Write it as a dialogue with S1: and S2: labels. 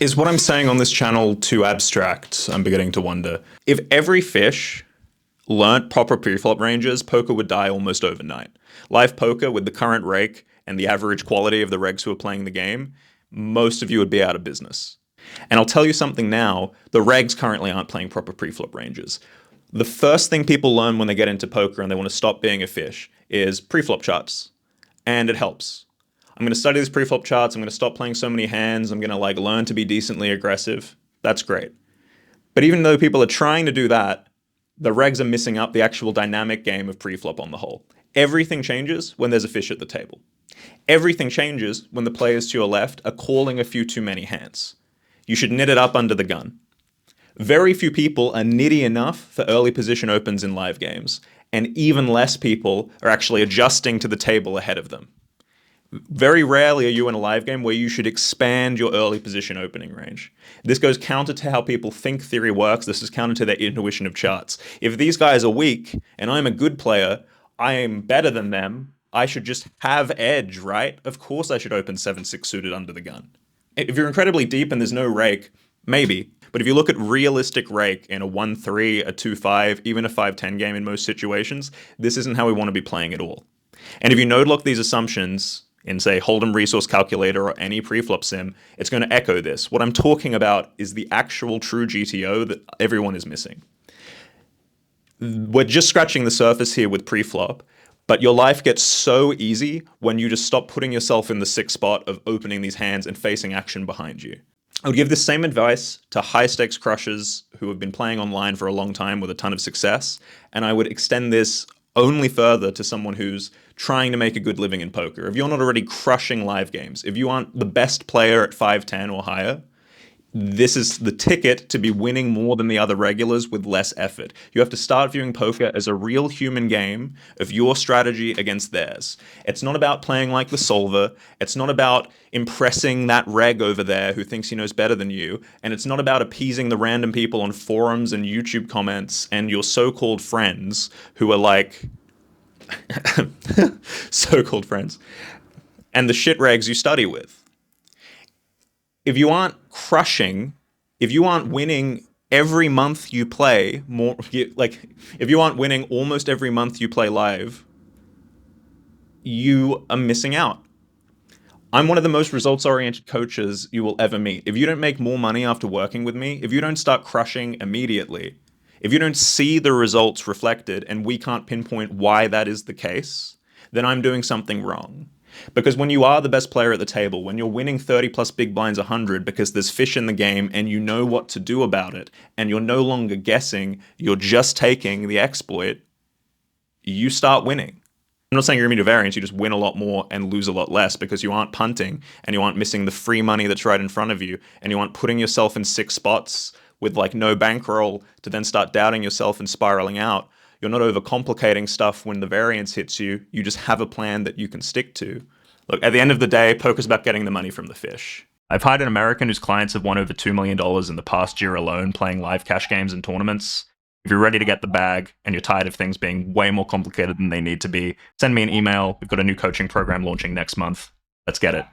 S1: Is what I'm saying on this channel too abstract? I'm beginning to wonder. If every fish learnt proper preflop ranges, poker would die almost overnight. Live poker, with the current rake and the average quality of the regs who are playing the game, most of you would be out of business. And I'll tell you something now, the regs currently aren't playing proper preflop ranges. The first thing people learn when they get into poker and they want to stop being a fish is preflop charts. And it helps. I'm going to study these preflop charts, I'm going to stop playing so many hands, I'm going to learn to be decently aggressive. That's great. But even though people are trying to do that, the regs are missing up the actual dynamic game of preflop on the whole. Everything changes when there's a fish at the table. Everything changes when the players to your left are calling a few too many hands. You should knit it up under the gun. Very few people are nitty enough for early position opens in live games, and even less people are actually adjusting to the table ahead of them. Very rarely are you in a live game where you should expand your early position opening range. This goes counter to how people think theory works. This is counter to their intuition of charts. If these guys are weak and I'm a good player, I am better than them, I should just have edge, right? Of course I should open 7-6 suited under the gun. If you're incredibly deep and there's no rake, maybe. But if you look at realistic rake in a 1-3, a 2-5, even a 5-10 game in most situations, this isn't how we want to be playing at all. And if you node lock these assumptions in, say, Hold'em Resource Calculator or any preflop sim, it's going to echo this. What I'm talking about is the actual true GTO that everyone is missing. We're just scratching the surface here with preflop, but your life gets so easy when you just stop putting yourself in the sick spot of opening these hands and facing action behind you. I would give the same advice to high-stakes crushers who have been playing online for a long time with a ton of success, and I would extend this only further to someone who's trying to make a good living in poker. If you're not already crushing live games, if you aren't the best player at 5-10 or higher, this is the ticket to be winning more than the other regulars with less effort. You have to start viewing poker as a real human game of your strategy against theirs. It's not about playing like the solver. It's not about impressing that reg over there who thinks he knows better than you. And it's not about appeasing the random people on forums and YouTube comments and your so-called friends who are like so-called friends and the shit regs you study with. If you aren't crushing, if you aren't winning every month you play, if you aren't winning almost every month you play live, you are missing out. I'm one of the most results-oriented coaches you will ever meet. If you don't make more money after working with me, if you don't start crushing immediately, if you don't see the results reflected and we can't pinpoint why that is the case, then I'm doing something wrong. Because when you are the best player at the table, when you're winning 30 plus big blinds 100 because there's fish in the game and you know what to do about it, and you're no longer guessing, you're just taking the exploit, you start winning. I'm not saying you're immune to variance, you just win a lot more and lose a lot less because you aren't punting and you aren't missing the free money that's right in front of you and you aren't putting yourself in 6 spots with no bankroll to then start doubting yourself and spiraling out. You're not overcomplicating stuff when the variance hits you. You just have a plan that you can stick to. Look, at the end of the day, poker's about getting the money from the fish. I've hired an American whose clients have won over $2 million in the past year alone playing live cash games and tournaments. If you're ready to get the bag and you're tired of things being way more complicated than they need to be, send me an email. We've got a new coaching program launching next month. Let's get it.